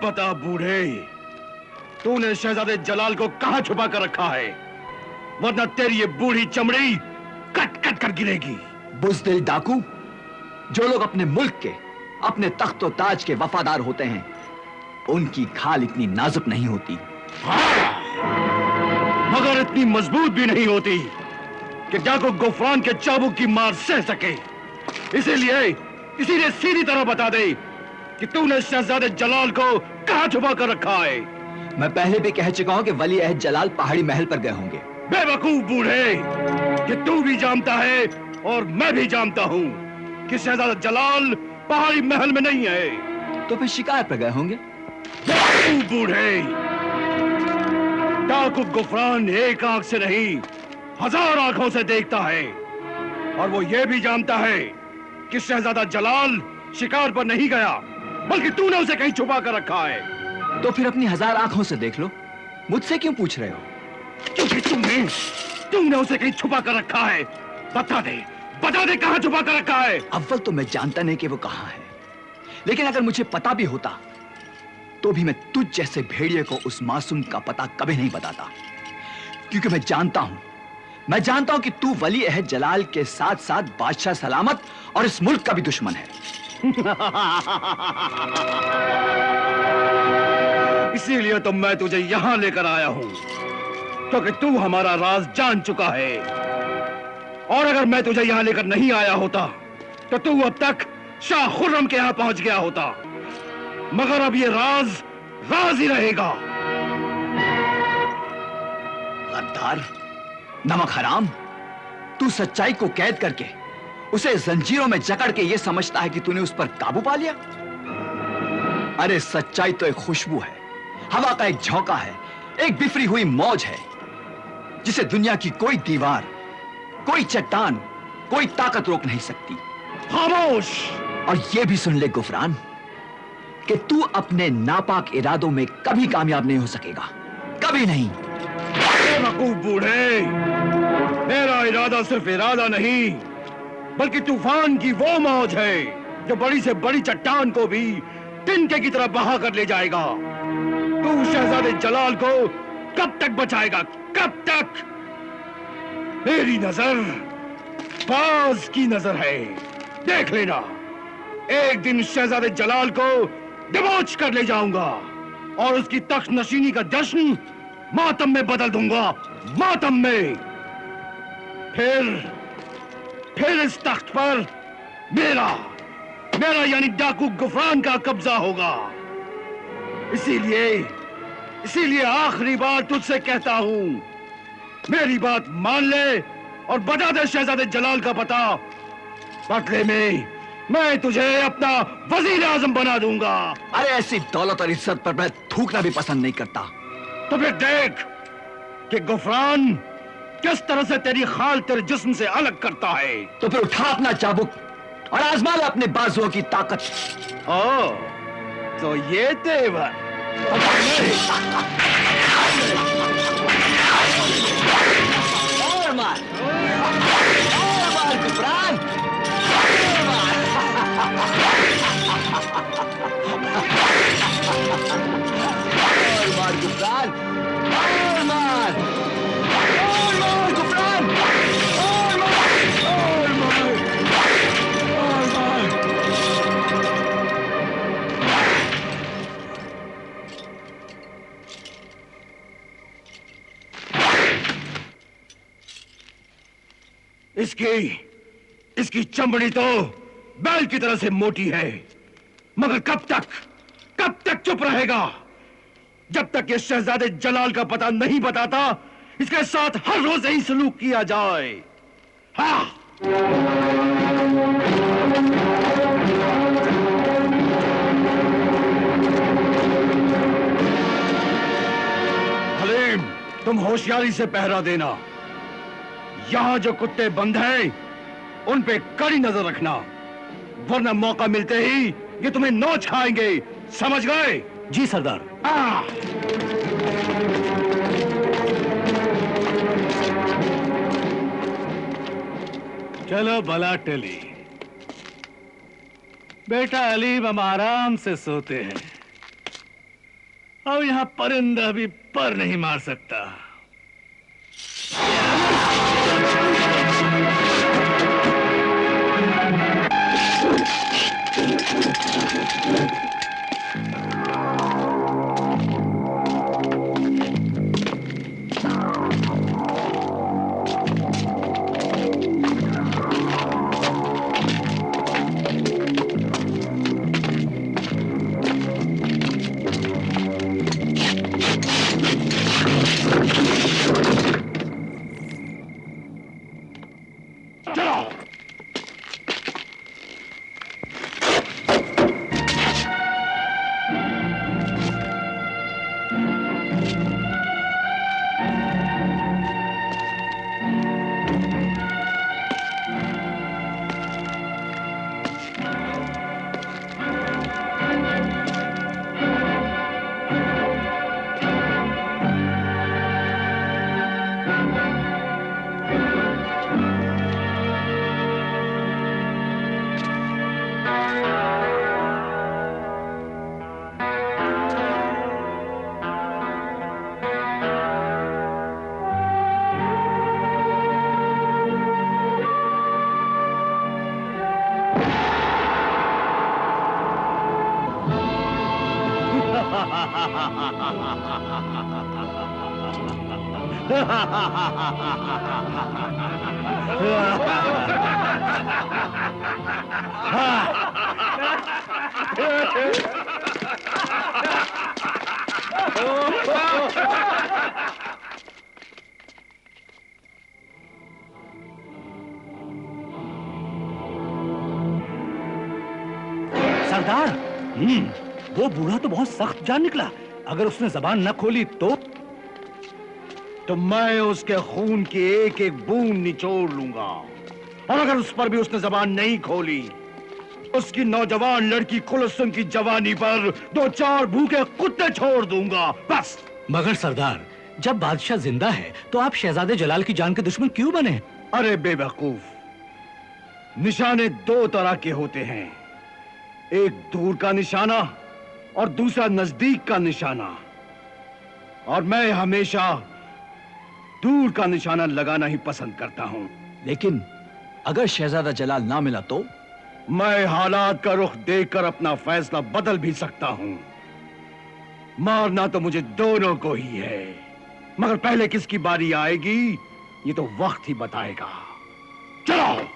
बता बूढ़े, तूने शहजादे जलाल को कहां छुपा कर रखा है, वरना तेरी ये बूढ़ी चमड़ी कट कट कर गिरेगी। बुज़दिल डाकू, जो लोग अपने मुल्क के, अपने तख्त और ताज के वफादार होते हैं, उनकी खाल इतनी नाजुक नहीं होती। हाँ, मगर इतनी मजबूत भी नहीं होती कि डाकू गुफरान के चाबुक की मार सह सके। इसीलिए सीधी तरह बता दे कि तूने शहजादे जलाल को कहां छुपा कर रखा है। मैं पहले भी कह चुका हूं कि वली अहद जलाल पहाड़ी महल पर गए होंगे। बेवकूफ बूढ़े, कि तू भी जानता है और मैं भी जानता हूं कि शहजादा जलाल पहाड़ी महल में नहीं है। तो फिर शिकार पर गए होंगे। बेवकूफ बूढ़े, डाकू गुफरान एक आंख से नहीं 1000 आंखों से देखता है, और वो ये भी जानता है कि शहजादा जलाल शिकार पर नहीं गया, बल्कि तूने उसे कहीं छुपा कर रखा है। तो फिर अपनी 1000 आंखों से देख लो, मुझसे क्यों पूछ रहे हो? क्योंकि तुमने उसे कहीं छुपा कर रखा है। बता दे कहां छुपा कर रखा है। अव्वल तो मैं जानता नहीं कि वो कहां है, लेकिन अगर मुझे पता भी होता तो भी मैं तुझ जैसे भेड़िए को उस मासूम का पता कभी नहीं बताता, क्योंकि मैं जानता हूं कि तू वली अहद जलाल के साथ साथ बादशाह सलामत और इस मुल्क का भी दुश्मन है। इसीलिए तो मैं तुझे यहां लेकर आया हूं, क्योंकि तू हमारा राज जान चुका है। और अगर मैं तुझे यहां लेकर नहीं आया होता तो तू अब तक शाह खुर्रम के यहां पहुंच गया होता, मगर अब ये राज ही रहेगा। गद्दार, नमक हराम, तू सच्चाई को कैद करके उसे जंजीरों में जकड़ के ये समझता है कि तूने उस पर काबू पा लिया। अरे सच्चाई तो एक खुशबू है, हवा का एक झोंका है, एक बिफरी हुई मौज है, जिसे दुनिया की कोई दीवार, कोई चट्टान, कोई ताकत रोक नहीं सकती। खामोश! और ये भी सुन ले गुफरान कि तू अपने नापाक इरादों में कभी कामयाब नहीं हो सकेगा, कभी नहीं। बेवकूफ बूढ़े, मेरा इरादा सिर्फ इरादा नहीं, बल्कि तूफान की वो मौज है जो बड़ी से बड़ी चट्टान को भी तिनके की तरह बहा कर ले जाएगा। तू शहजादे जलाल को कब तक बचाएगा, कब तक? मेरी नजर बाज की नजर है, देख लेना। एक दिन शहजादे जलाल को डिबोच कर ले जाऊंगा और उसकी तख्त नशीनी का जश्न मातम में बदल दूंगा, मातम में। फिर इस तख्त पर मेरा यानी डाकू गुफरान का कब्जा होगा। इसीलिए आखिरी बार तुझसे कहता हूं, मेरी बात मान ले और बता दे शहजादे जलाल का पता। बदले में मैं तुझे अपना वजीर आजम बना दूंगा। अरे ऐसी दौलत और इज्जत पर मैं थूकना भी पसंद नहीं करता। तो फिर देख कि गुफरान किस तरह से तेरी खाल तेरे जिस्म से अलग करता है। तो फिर उठा अपना चाबुक और आजमा ले अपने बाजुओं की ताकत। ओ, तो ये तेवर। और मार गुफरान, मार गुफरान, और मार गुफरान, और मार। इसकी चमड़ी तो बैल की तरह से मोटी है, मगर कब तक चुप रहेगा? जब तक ये शहजादे जलाल का पता नहीं बताता, इसके साथ हर रोज यही सलूक किया जाए। हाँ। हलीम, तुम होशियारी से पहरा देना। यहां जो कुत्ते बंद हैं, उन पे कड़ी नजर रखना, वरना मौका मिलते ही ये तुम्हें नोच खाएंगे, समझ गए? जी सरदार। चलो भला टली, बेटा अलीम, हम आराम से सोते हैं। अब यहाँ परिंदा भी पर नहीं मार सकता। सरदार, वो बूढ़ा तो बहुत सख्त जान निकला। अगर उसने जबान न खोली तो मैं उसके खून की एक एक बूंद निचोड़ लूंगा। और अगर उस पर भी उसने जबान नहीं खोली, उसकी नौजवान लड़की कुलसुम की जवानी पर 2-4 भूखे कुत्ते छोड़ दूंगा, बस। मगर सरदार, जब बादशाह जिंदा है तो आप शहजादे जलाल की जान के दुश्मन क्यों बने? अरे बेवकूफ, निशाने 2 तरह के होते हैं, एक दूर का निशाना और दूसरा नजदीक का निशाना। और मैं हमेशा दूर का निशाना लगाना ही पसंद करता हूं। लेकिन अगर शहजादा जलाल ना मिला तो? मैं हालात का रुख देखकर अपना फैसला बदल भी सकता हूं। मारना तो मुझे दोनों को ही है, मगर पहले किसकी बारी आएगी ये तो वक्त ही बताएगा। चलो।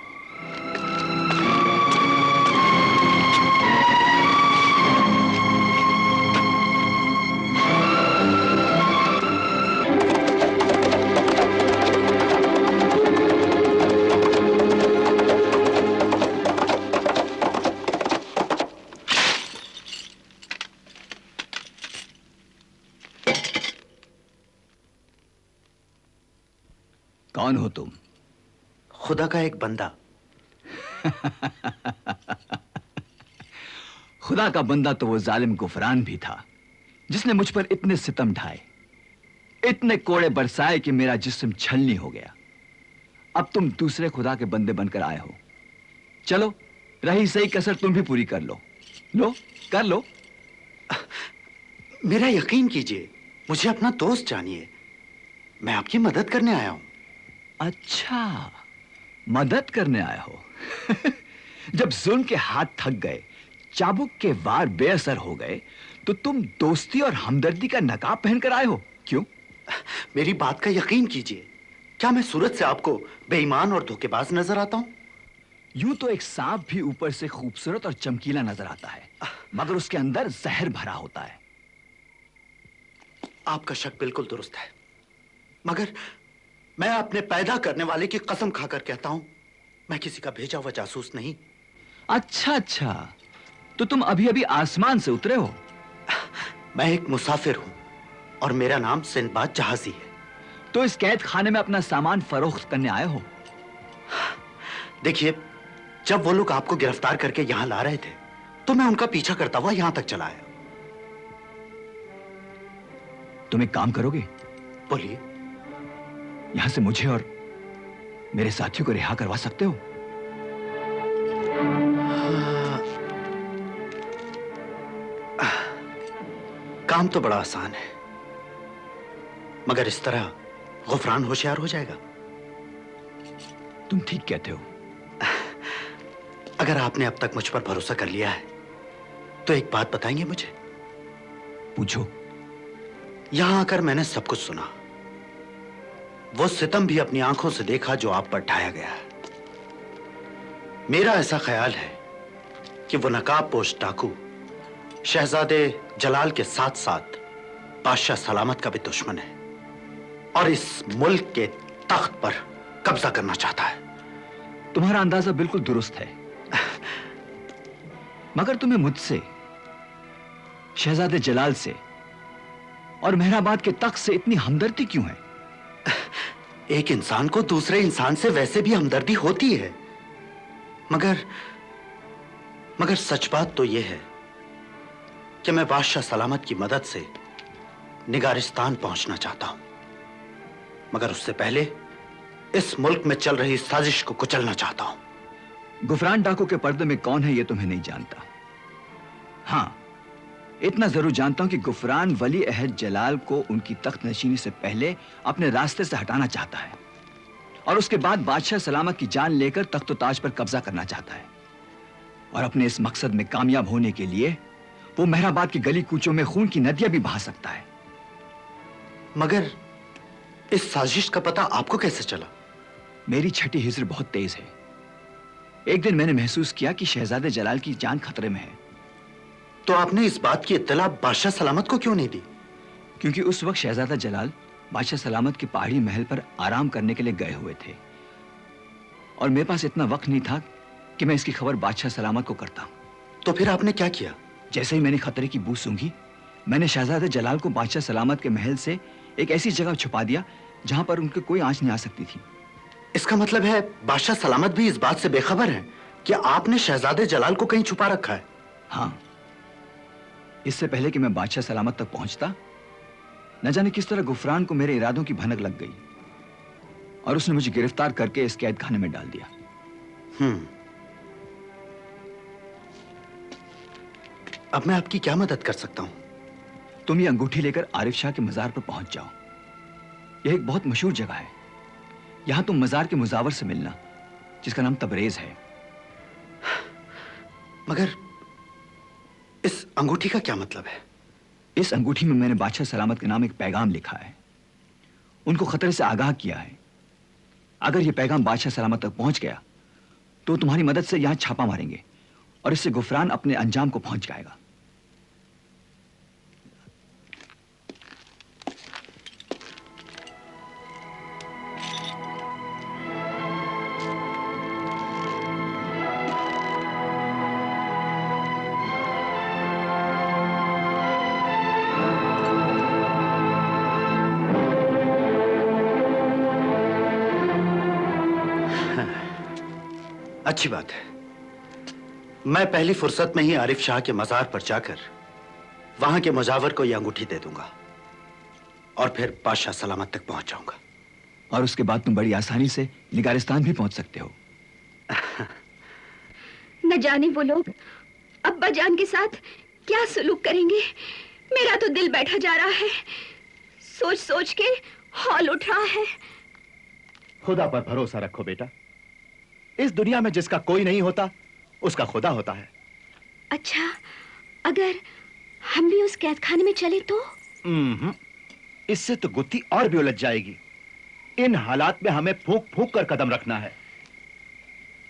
कौन हो तुम? खुदा का एक बंदा। खुदा का बंदा तो वो जालिम गुफरान भी था जिसने मुझ पर इतने सितम ढाए, इतने कोड़े बरसाए कि मेरा जिस्म छलनी हो गया। अब तुम दूसरे खुदा के बंदे बनकर आए हो। चलो, रही सही कसर तुम भी पूरी कर लो। लो, कर लो। मेरा यकीन कीजिए, मुझे अपना दोस्त जानिए। मैं आपकी मदद करने आया हूं। अच्छा, मदद करने आए हो। जब जुल्म के हाथ थक गए, चाबुक के वार बेअसर हो गए, तो तुम दोस्ती और हमदर्दी का नकाब पहनकर आए हो। क्यों? मेरी बात का यकीन कीजिए। क्या मैं सूरत से आपको बेईमान और धोखेबाज नजर आता हूं? यूं तो एक सांप भी ऊपर से खूबसूरत और चमकीला नजर आता है, मगर उसके अंदर जहर भरा होता है। आपका शक बिल्कुल दुरुस्त है, मगर मैं अपने पैदा करने वाले की कसम खाकर कहता हूं, मैं किसी का भेजा हुआ जासूस नहीं। अच्छा अच्छा, तो तुम अभी अभी आसमान से उतरे हो? मैं एक मुसाफिर हूं और मेरा नाम सिंदबाद जहाजी है। तो इस कैद खाने में अपना सामान फरोख्त करने आए हो? देखिए, जब वो लोग आपको गिरफ्तार करके यहां ला रहे थे, तो मैं उनका पीछा करता हुआ यहां तक चला आया। तुम एक काम करोगे? बोलिए। यहां से मुझे और मेरे साथियों को रिहा करवा सकते हो? काम तो बड़ा आसान है, मगर इस तरह गुफरान होशियार हो जाएगा। तुम ठीक कहते हो। अगर आपने अब तक मुझ पर भरोसा कर लिया है तो एक बात बताएंगे मुझे? पूछो। यहां आकर मैंने सब कुछ सुना, वो सितम भी अपनी आंखों से देखा जो आप पर ढाया गया है। मेरा ऐसा ख्याल है कि वो नकाबपोश डाकू शहजादे जलाल के साथ साथ बादशाह सलामत का भी दुश्मन है और इस मुल्क के तख्त पर कब्जा करना चाहता है। तुम्हारा अंदाजा बिल्कुल दुरुस्त है, मगर तुम्हें मुझसे, शहजादे जलाल से और मेहराबाद के तख्त से इतनी हमदर्दी क्यों है? एक इंसान को दूसरे इंसान से वैसे भी हमदर्दी होती है, मगर सच बात तो यह है कि मैं बादशाह सलामत की मदद से निगारिस्तान पहुंचना चाहता हूं, मगर उससे पहले इस मुल्क में चल रही साजिश को कुचलना चाहता हूं। गुफरान डाकू के पर्दे में कौन है यह तुम्हें नहीं जानता। हां, इतना जरूर जानता हूं कि गुफरान वली अहद जलाल को उनकी तख्त नशीनी से पहले अपने रास्ते से हटाना चाहता है और उसके बाद बादशाह सलामत की जान लेकर तख्त ताज पर कब्जा करना चाहता है। और अपने इस मकसद में कामयाब होने के लिए वो मेहराबाद की गली कूचों में खून की नदियां भी बहा सकता है। मगर इस साजिश का पता आपको कैसे चला? मेरी छठी हिज्र बहुत तेज है। एक दिन मैंने महसूस किया कि शहजादे जलाल की जान खतरे में है। तो आपने इस बात की इत्तला बादशाह सलामत को क्यों नहीं दी? क्योंकि उस वक्त शहजादा जलाल बादशाह सलामत के पहाड़ी महल पर आराम करने के लिए गए हुए थे और मेरे पास इतना वक्त नहीं था कि मैं इसकी खबर बादशाह सलामत को करता। तो फिर आपने क्या किया? जैसे ही मैंने खतरे की बू सूंघी, मैंने शहजादे जलाल को बादशाह सलामत के महल से एक ऐसी जगह छुपा दिया जहां पर उनके कोई आंच नहीं आ सकती थी। इसका मतलब है बादशाह सलामत भी इस बात से बेखबर है कि आपने शहजादे जलाल को कहीं छुपा रखा है? हां, इससे पहले कि मैं बादशाह सलामत तक पहुंचता, न जाने किस तरह गुफरान को मेरे इरादों की भनक लग गई और उसने मुझे गिरफ्तार करके इस कैद खाने में डाल दिया। अब मैं आपकी क्या मदद कर सकता हूं? तुम ये अंगूठी लेकर आरिफ शाह के मजार पर पहुंच जाओ। यह एक बहुत मशहूर जगह है। यहां तुम मजार के मुजावर से मिलना, जिसका नाम तबरेज है। मगर इस अंगूठी का क्या मतलब है? इस अंगूठी में मैंने बादशाह सलामत के नाम एक पैगाम लिखा है, उनको खतरे से आगाह किया है। अगर यह पैगाम बादशाह सलामत तक पहुंच गया तो तुम्हारी मदद से यहां छापा मारेंगे और इससे गुफरान अपने अंजाम को पहुंच जाएगा। अच्छी बात है। मैं पहली फुर्सत में ही आरिफ शाह के मजार पर जाकर वहां के मुजावर को यह अंगूठी दे दूंगा और फिर बादशाह सलामत तक पहुंच जाऊंगा। और उसके बाद तुम बड़ी आसानी से निगारिस्तान भी पहुंच सकते हो। न जाने वो लोग अब्बा जान के साथ क्या सलूक करेंगे। मेरा तो दिल बैठा जा रहा है, सोच सोच के हौल उठ रहा है। खुदा पर भरोसा रखो बेटा। इस दुनिया में जिसका कोई नहीं होता उसका खुदा होता है। अच्छा, अगर हम भी उस कैद खाने में चले तो? इससे तो गुत्थी और भी उलझ जाएगी। इन हालात में हमें फूंक फूंक कर कदम रखना है।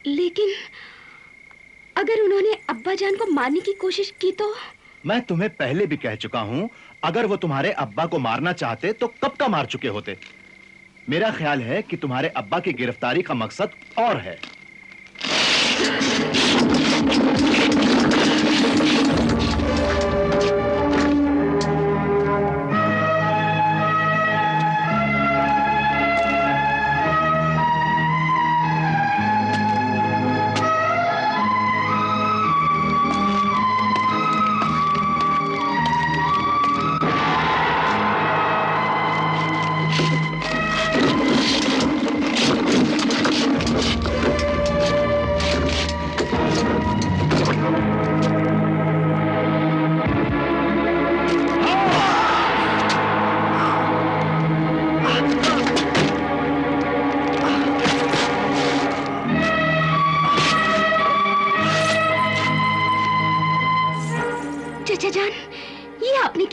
लेकिन अगर उन्होंने अब्बा जान को मारने की कोशिश की तो? मैं तुम्हें पहले भी कह चुका हूं, अगर वो तुम्हारे अब्बा को मारना चाहते तो कब का मार चुके होते। मेरा ख्याल है कि तुम्हारे अब्बा की गिरफ्तारी का मकसद और है।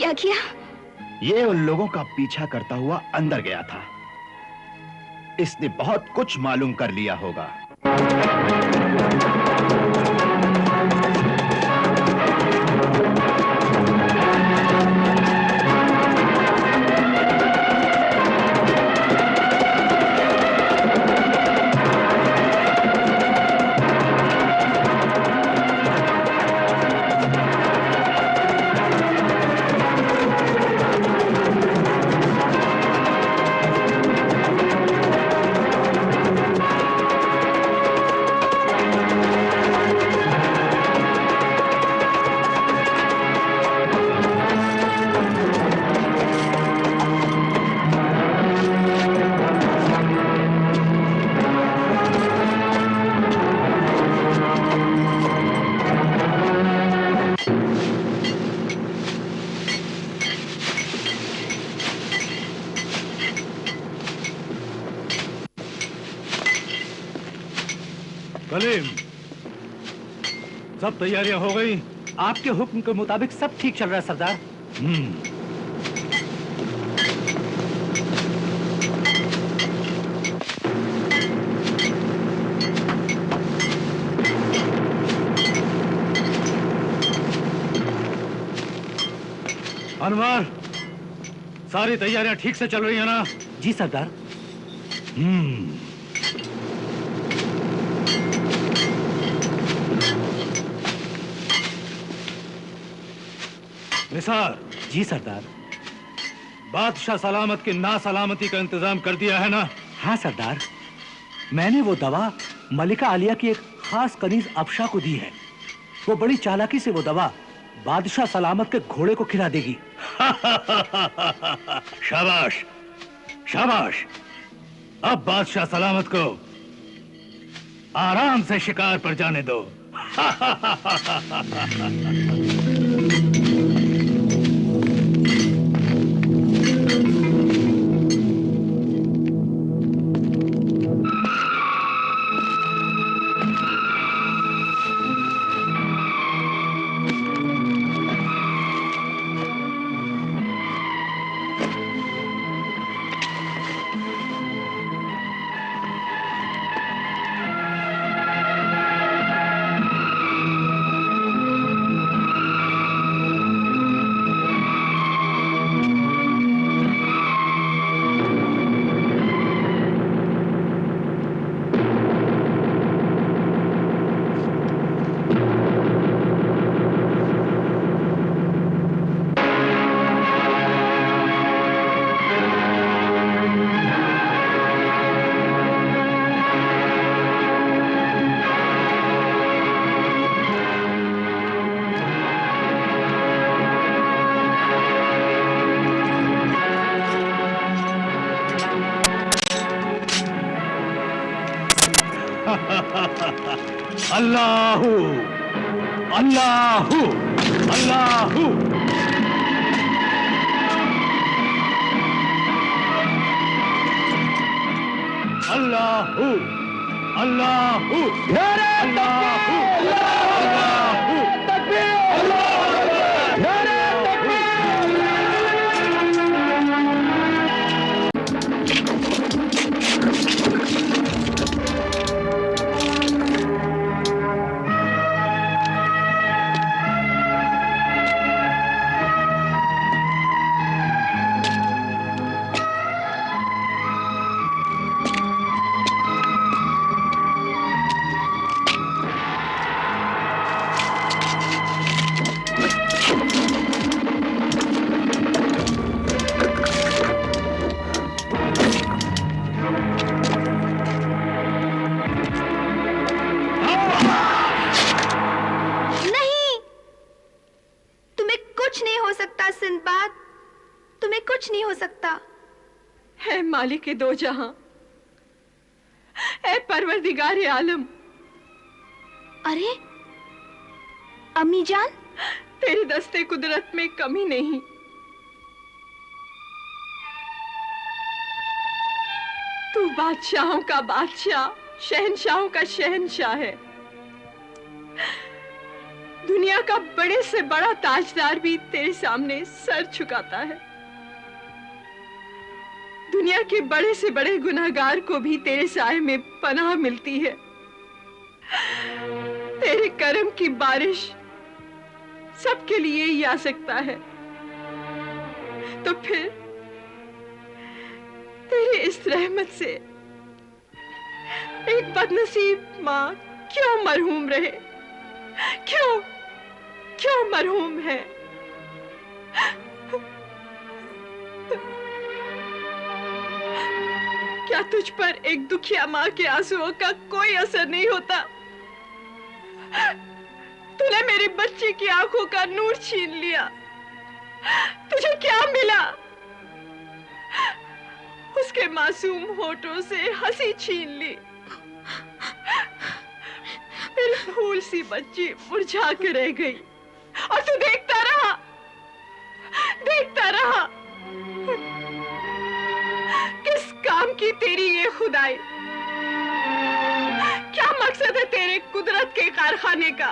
क्या किया? ये उन लोगों का पीछा करता हुआ अंदर गया था। इसने बहुत कुछ मालूम कर लिया होगा। कलीम, सब तैयारियां हो गई? आपके हुक्म के मुताबिक सब ठीक चल रहा है सरदार। अनवर, सारी तैयारियां ठीक से चल रही है ना? जी सरदार। निसार। जी सरदार। बादशाह सलामत की नासलामती का इंतजाम कर दिया है ना? हाँ सरदार, मैंने वो दवा मलिका आलिया की एक खास कनीज अफशा को दी है। वो बड़ी चालाकी से वो दवा बादशाह सलामत के घोड़े को खिला देगी। शाबाश शाबाश। अब बादशाह सलामत को आराम से शिकार पर जाने दो। अल्लाहू अल्लाहू अल्लाहू। अल्लाहू अल्लाहू अल्लाहू अल्लाहू है मालिक दो जहां, है परवरदिगार आलम। अरे अम्मी जान, तेरी दस्ते कुदरत में कमी नहीं। तू बादशाहों का बादशाह, शहनशाहों का शहनशाह है। दुनिया का बड़े से बड़ा ताजदार भी तेरे सामने सर झुकाता है। दुनिया के बड़े से बड़े गुनहगार को भी तेरे साए में पनाह मिलती है। तेरे करम की बारिश सबके लिए ही आ सकता है। तो फिर तेरी इस रहमत से एक बदनसीब माँ क्यों मरहूम रहे? क्यों मरहूम है? क्या तुझ पर एक दुखिया माँ के आंसुओं का कोई असर नहीं होता? तूने मेरी बच्ची की आंखों का नूर छीन लिया। तुझे क्या मिला? उसके मासूम होठों से हंसी छीन ली। मेरी फूल सी बच्ची मुरझा के रह गई और तू देखता रहा। किस काम की तेरी ये खुदाई? क्या मकसद है तेरे कुदरत के कारखाने का?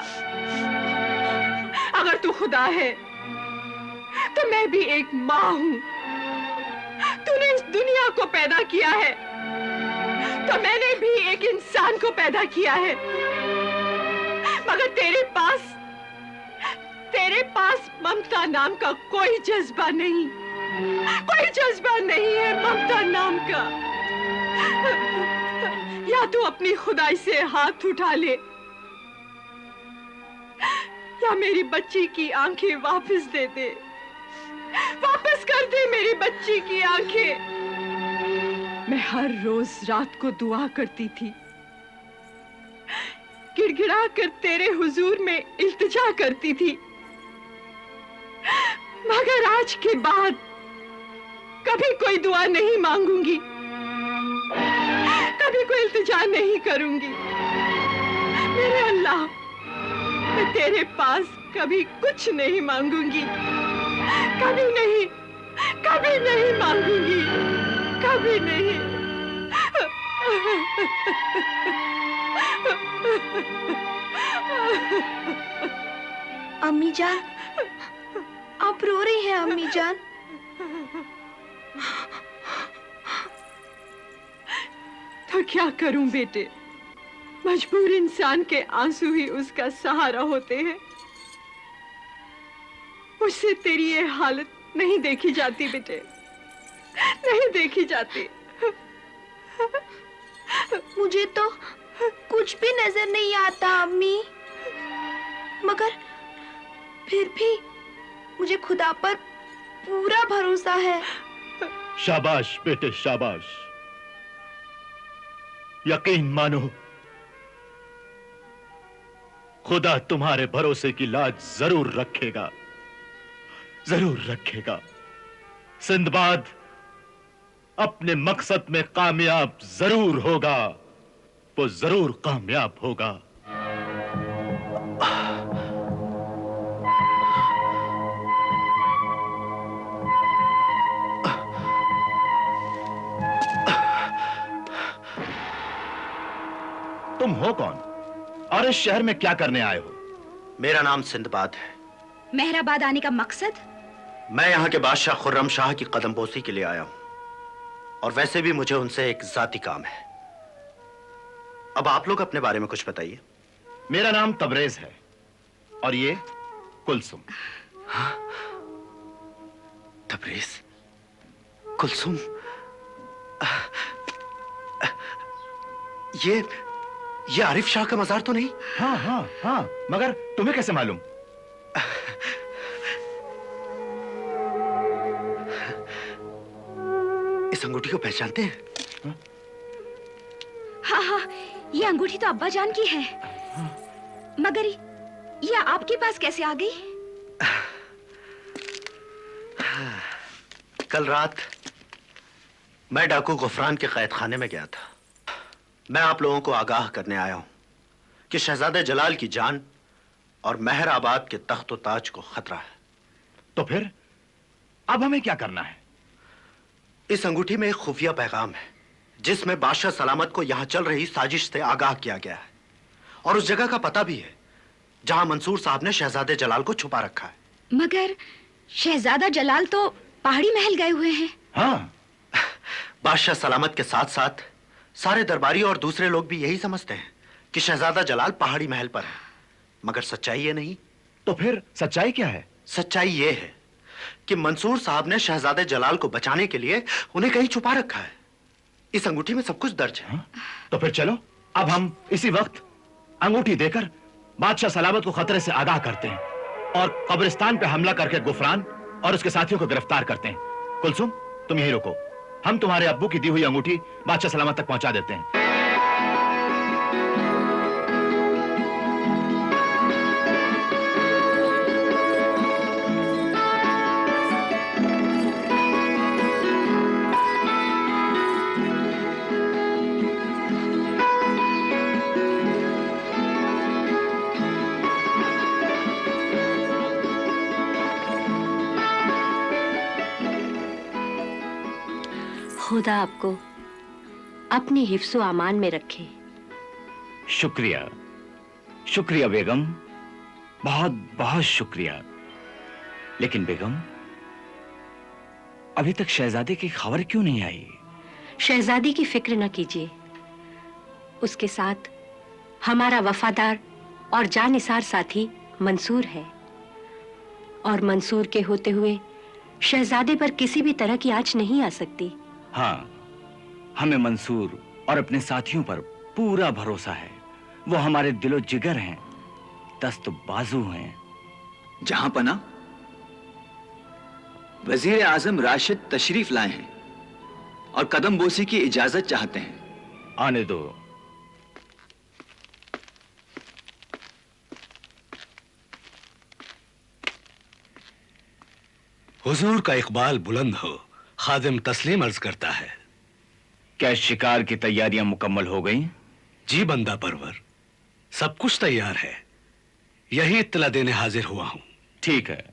अगर तू खुदा है तो मैं भी एक माँ हूं। तूने इस दुनिया को पैदा किया है तो मैंने भी एक इंसान को पैदा किया है। मगर तेरे पास ममता नाम का कोई जज्बा नहीं है ममता नाम का। या तू अपनी खुदाई से हाथ उठा ले या मेरी बच्ची की आंखें वापस दे दे। वापस कर दे मेरी बच्ची की आंखें। मैं हर रोज रात को दुआ करती थी, गिड़गिड़ा कर तेरे हुजूर में इल्तिजा करती थी। मगर आज के बाद कभी कोई दुआ नहीं मांगूंगी, कभी कोई इल्तिजा नहीं करूंगी। मेरे अल्लाह, मैं तेरे पास कभी कुछ नहीं मांगूंगी, कभी नहीं मांगूंगी, कभी नहीं। अम्मी जान, आप रो रही हैं अम्मी जान? तो क्या करूं बेटे, मजबूर इंसान के आंसू ही उसका सहारा होते हैं। मुझसे तेरी ये हालत नहीं देखी जाती बेटे, नहीं देखी जाती। मुझे तो कुछ भी नजर नहीं आता अम्मी, मगर फिर भी मुझे खुदा पर पूरा भरोसा है। शाबाश बेटे शाबाश, यकीन मानो खुदा तुम्हारे भरोसे की लाज जरूर रखेगा, जरूर रखेगा। सिंदबाद अपने मकसद में कामयाब जरूर होगा, वो जरूर कामयाब होगा। तुम हो कौन और इस शहर में क्या करने आए हो? मेरा नाम सिंदबाद है। मेहराबाद आने का मकसद? मैं यहाँ के बादशाह खुर्रम शाह की कदमबोसी के लिए आया हूँ, और वैसे भी मुझे उनसे एक जाती काम है। अब आप लोग अपने बारे में कुछ बताइए। मेरा नाम तबरेज है और ये कुलसुम। हाँ? तबरेज, कुलसुम, ये आरिफ शाह का मजार तो नहीं? हाँ हाँ हाँ, मगर तुम्हें कैसे मालूम? इस अंगूठी को पहचानते हैं? हाँ हाँ, ये अंगूठी तो अब्बा जान की है। मगर ये आपके पास कैसे आ गई? कल रात मैं डाकू गुफरान के कैद खाने में गया था। मैं आप लोगों को आगाह करने आया हूं कि शहजादे जलाल की जान और मेहराबाद के तख्त व ताज को खतरा है। तो फिर अब हमें क्या करना है? इस अंगूठी में एक खुफिया पैगाम है जिसमें बादशाह सलामत को यहां चल रही साजिश से आगाह किया गया है, और उस जगह का पता भी है जहां मंसूर साहब ने शहजादे जलाल को छुपा रखा है। मगर शहजादा जलाल तो पहाड़ी महल गए हुए हैं। हाँ, बादशाह सलामत के साथ साथ सारे दरबारी और दूसरे लोग भी यही समझते हैं कि शहजादा जलाल पहाड़ी महल पर है, मगर सच्चाई ये नहीं। तो फिर सच्चाई क्या है? सच्चाई ये है कि मंसूर साहब ने शहजादे जलाल को बचाने के लिए उन्हें कहीं छुपा रखा है। इस अंगूठी में सब कुछ दर्ज है। तो फिर चलो, अब हम इसी वक्त अंगूठी देकर बादशाह सलामत को खतरे से आगाह करते हैं और कब्रिस्तान पे हमला करके गुफरान और उसके साथियों को गिरफ्तार करते हैं। कुलसुम, तुम यहीं रुको, हम तुम्हारे अब्बू की दी हुई अंगूठी बादशाह सलामत तक पहुंचा देते हैं। खुदा आपको अपनी हिफ्ज़ो अमान में रखे। शुक्रिया, शुक्रिया बेगम, बहुत बहुत शुक्रिया। लेकिन बेगम, अभी तक शहजादे की खबर क्यों नहीं आई? शहजादी की फिक्र न कीजिए, उसके साथ हमारा वफादार और जानिसार साथी मंसूर है, और मंसूर के होते हुए शहजादे पर किसी भी तरह की आंच नहीं आ सकती। हाँ, हमें मंसूर और अपने साथियों पर पूरा भरोसा है। वो हमारे दिलो जिगर हैं, दस्त बाजू हैं। जहां पना, वजीर आजम राशिद तशरीफ लाए हैं और कदम बोसी की इजाजत चाहते हैं। आने दो। हुजूर का इकबाल बुलंद हो। खादिम तस्लीम अर्ज करता है। क्या शिकार की तैयारियां मुकम्मल हो गईं? जी बंदा परवर, सब कुछ तैयार है, यही इत्तला देने हाजिर हुआ हूं। ठीक है,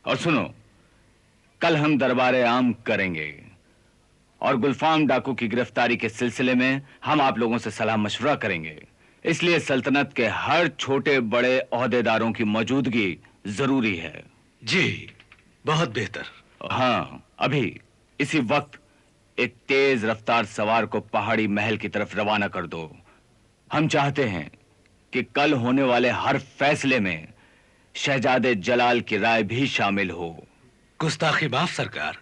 और सुनो, कल हम दरबारे आम करेंगे और गुलफाम डाकू की गिरफ्तारी के सिलसिले में हम आप लोगों से सलाह मशवरा करेंगे। इसलिए सल्तनत के हर छोटे बड़े ओहदेदारों की मौजूदगी जरूरी है। जी, बहुत बेहतर। हाँ, अभी इसी वक्त एक तेज रफ्तार सवार को पहाड़ी महल की तरफ रवाना कर दो। हम चाहते हैं कि कल होने वाले हर फैसले में शहजादे जलाल की राय भी शामिल हो। गुस्ताखी माफ सरकार,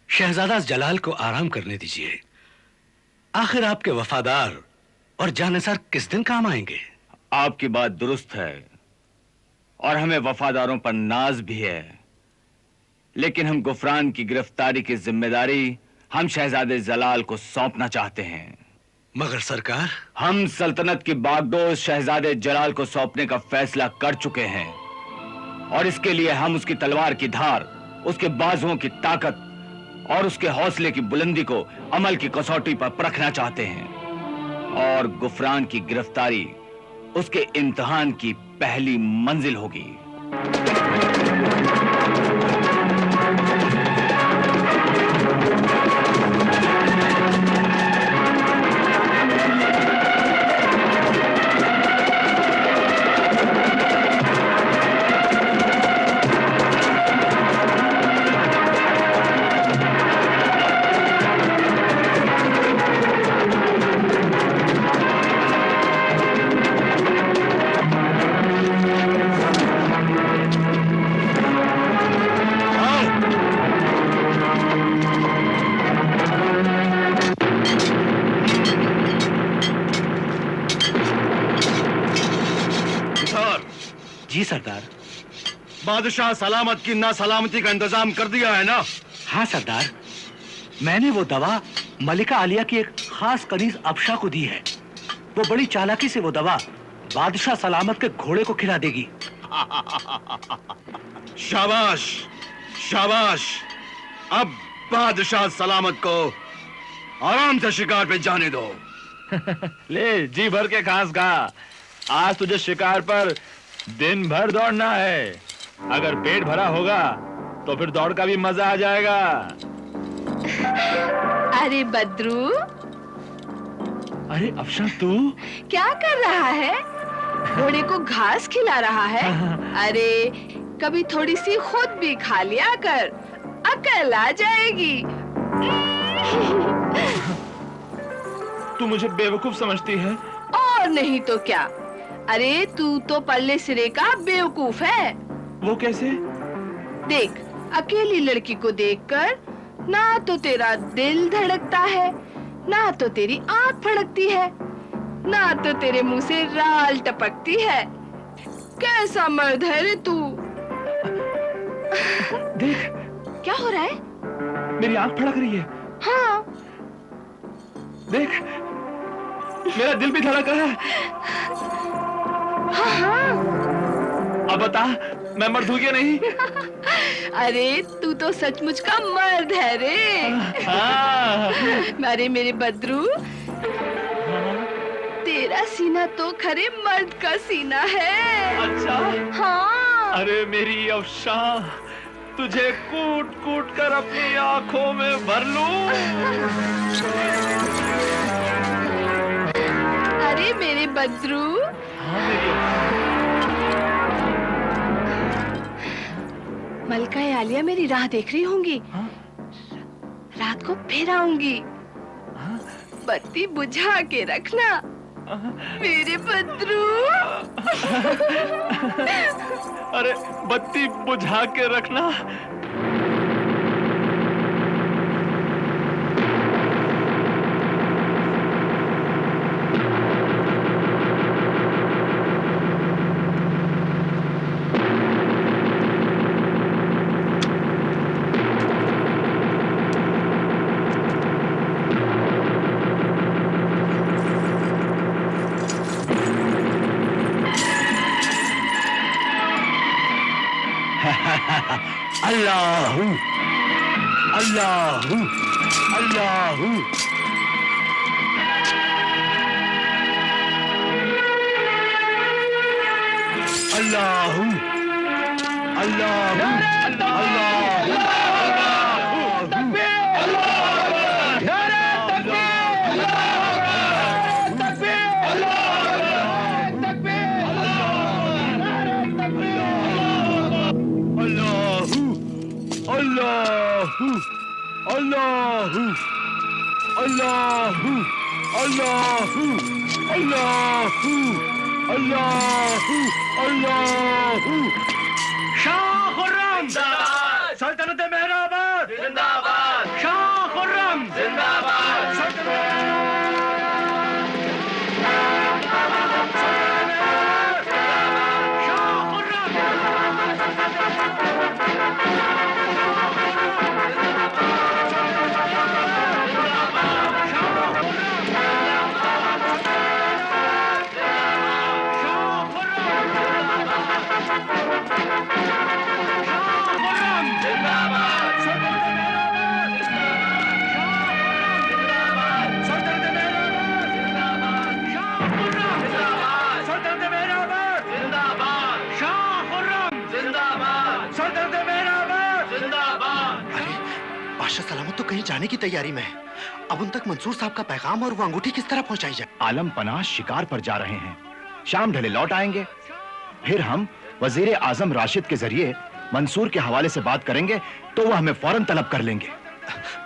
शहजादा जलाल को आराम करने दीजिए। आखिर आपके वफादार और जानिसार किस दिन काम आएंगे? आपकी बात दुरुस्त है और हमें वफादारों पर नाज भी है, लेकिन हम गुफरान की गिरफ्तारी की जिम्मेदारी हम शहजादे जलाल को सौंपना चाहते हैं। मगर सरकार, हम सल्तनत की बागडोर शहजादे जलाल को सौंपने का फैसला कर चुके हैं और इसके लिए हम उसकी तलवार की धार, उसके बाजुओं की ताकत और उसके हौसले की बुलंदी को अमल की कसौटी पर परखना चाहते हैं और गुफरान की गिरफ्तारी उसके इम्तिहान की पहली मंजिल होगी। जी सरदार। बादशाह सलामत की ना सलामती का इंतजाम कर दिया है ना? हाँ सरदार, मैंने वो दवा मलिका आलिया की एक खास कनीज अफशा को दी है। वो बड़ी चालाकी से वो दवा बादशाह सलामत के घोड़े को खिला देगी। शाबाश, शाबाश। अब बादशाह सलामत को आराम से शिकार पे जाने दो। ले जी भर के घास खा। आज तुझे शिकार पर दिन भर दौड़ना है। अगर पेट भरा होगा तो फिर दौड़ का भी मजा आ जाएगा। अरे बद्रू, अरे अफशा, तू क्या कर रहा है? घोड़े को घास खिला रहा है? अरे कभी थोड़ी सी खुद भी खा लिया कर, अकल आ जाएगी। तू मुझे बेवकूफ समझती है? और नहीं तो क्या। अरे तू तो पल्ले सिरे का बेवकूफ है। वो कैसे? देख, अकेली लड़की को देखकर ना तो तेरा दिल धड़कता है, ना तो तेरी आंख फड़कती है, ना तो तेरे मुंह से राल टपकती है। कैसा मर्द है रे तू? देख, क्या हो रहा है? मेरी आंख फड़क रही है। हाँ। देख, मेरा दिल भी धड़क रहा है। हाँ हाँ। अब बता, मैं मर्द हूँ क्या नहीं? अरे तू तो सचमुच का मर्द है रे। हाँ। अरे मेरे बद्रू, तेरा सीना तो खरे मर्द का सीना है। अच्छा? हाँ। अरे मेरी अफशा, तुझे कूट कूट कर अपनी आंखों में भर लूं। अरे मेरे बद्रू। हाँ मेरी मलका आलिया मेरी राह देख रही होंगी। हाँ? रात को फिर आऊंगी। हाँ? बत्ती बुझा के रखना मेरे बद्रू। अरे बत्ती बुझा के रखना। अल्लाहू अल्लाहू अल्लाहू। अल्लाहू अल्लाहू अल्लाहू अल्लाहू अल्लाहू अल्लाहू अल्लाहू अल्लाहू अल्लाहू। शाह खुर्रम जिंदाबाद, सल्तनत मेहराबाद जिंदाबाद, शाह खुर्रम जिंदाबाद, सलामत तो कहीं जाने की तैयारी में है। अब उन तक मंसूर साहब का पैगाम और वो अंगूठी किस तरह पहुंचाई जाए? आलम पनाह शिकार पर जा रहे हैं, शाम ढले लौट आएंगे। फिर हम वजीर आजम राशिद के जरिए मंसूर के हवाले से बात करेंगे तो वो हमें फौरन तलब कर लेंगे।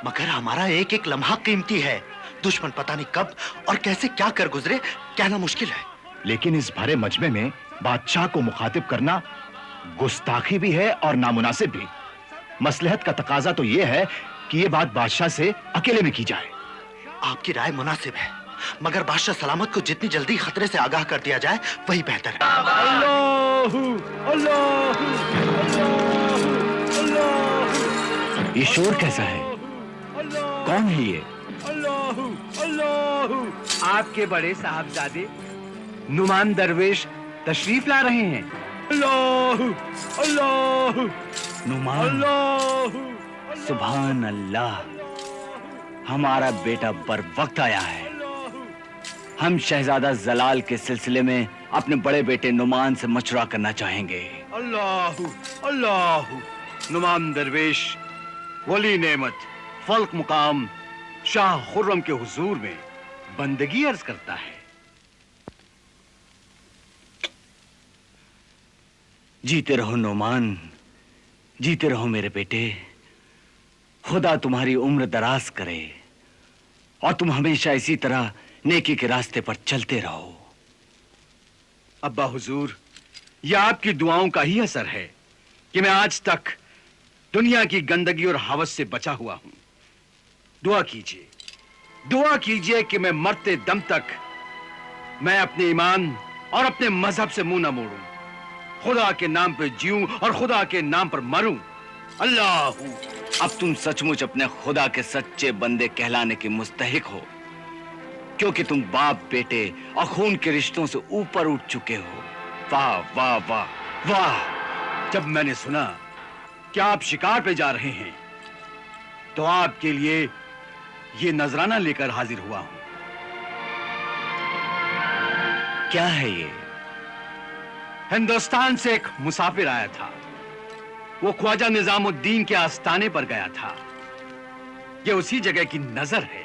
मगर हमारा एक एक लम्हा कीमती है। दुश्मन पता नहीं कब और कैसे क्या कर गुजरे, कहना मुश्किल है। लेकिन इस भरे मजमे में बादशाह को मुखातिब करना गुस्ताखी भी है और नामुनासिब भी। मसलहत का तकाजा तो यह है कि ये बात बादशाह से अकेले में की जाए। आपकी राय मुनासिब है, मगर बादशाह सलामत को जितनी जल्दी खतरे से आगाह कर दिया जाए वही बेहतर है। अल्लाहू अल्लाहू अल्लाहू। ये शोर कैसा है? कौन है ये? अल्लाहू अल्लाहू। आपके बड़े साहबजादे नुमान दरवेश तशरीफ ला रहे हैं। अल्लाहू अल्लाहू नुमान। अल्लाहू। सुभान अल्लाह, हमारा बेटा बर वक्त आया है। हम शहजादा जलाल के सिलसिले में अपने बड़े बेटे नुमान से मशवरा करना चाहेंगे। अल्लाहू अल्लाहू। नुमान दरवेश वली नेमत फल्क मुकाम शाह खुर्रम के हुजूर में बंदगी अर्ज करता है। जीते रहो नोमान, जीते रहो मेरे बेटे। खुदा तुम्हारी उम्र दराज करे और तुम हमेशा इसी तरह नेकी के रास्ते पर चलते रहो। अब्बा हुजूर, यह आपकी दुआओं का ही असर है कि मैं आज तक दुनिया की गंदगी और हवस से बचा हुआ हूं। दुआ कीजिए कि मैं मरते दम तक मैं अपने ईमान और अपने मजहब से मुंह न मोड़ूं, खुदा के नाम पर जीऊं और खुदा के नाम पर मरूं। अल्लाह। अब तुम सचमुच अपने खुदा के सच्चे बंदे कहलाने के मुस्तहिक हो, क्योंकि तुम बाप बेटे और खून के रिश्तों से ऊपर उठ चुके हो। वाह वाह वाह वाह। जब मैंने सुना कि आप शिकार पे जा रहे हैं तो आपके लिए ये नजराना लेकर हाजिर हुआ हूं। क्या है ये? हिंदुस्तान से एक मुसाफिर आया था। वो ख्वाजा निजामुद्दीन के आस्थाने पर गया था। ये उसी जगह की नजर है,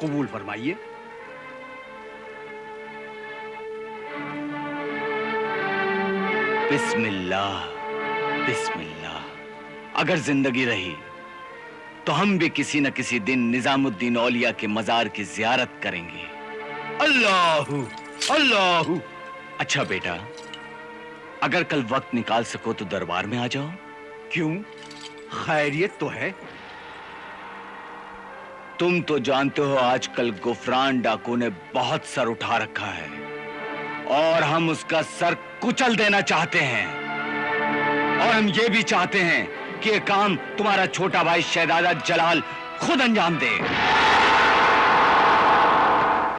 कबूल फरमाइए। बिस्मिल्लाह, बिस्मिल्लाह। अगर जिंदगी रही तो हम भी किसी न किसी दिन निजामुद्दीन औलिया के मजार की जियारत करेंगे। अल्लाह अल्लाह। अच्छा बेटा, अगर कल वक्त निकाल सको तो दरबार में आ जाओ। क्यों, खैरियत तो है? तुम तो जानते हो आजकल गुफरान डाकू ने बहुत सर उठा रखा है और हम उसका सर कुचल देना चाहते हैं। और हम ये भी चाहते हैं कि ये काम तुम्हारा छोटा भाई शहजादा जलाल खुद अंजाम दे।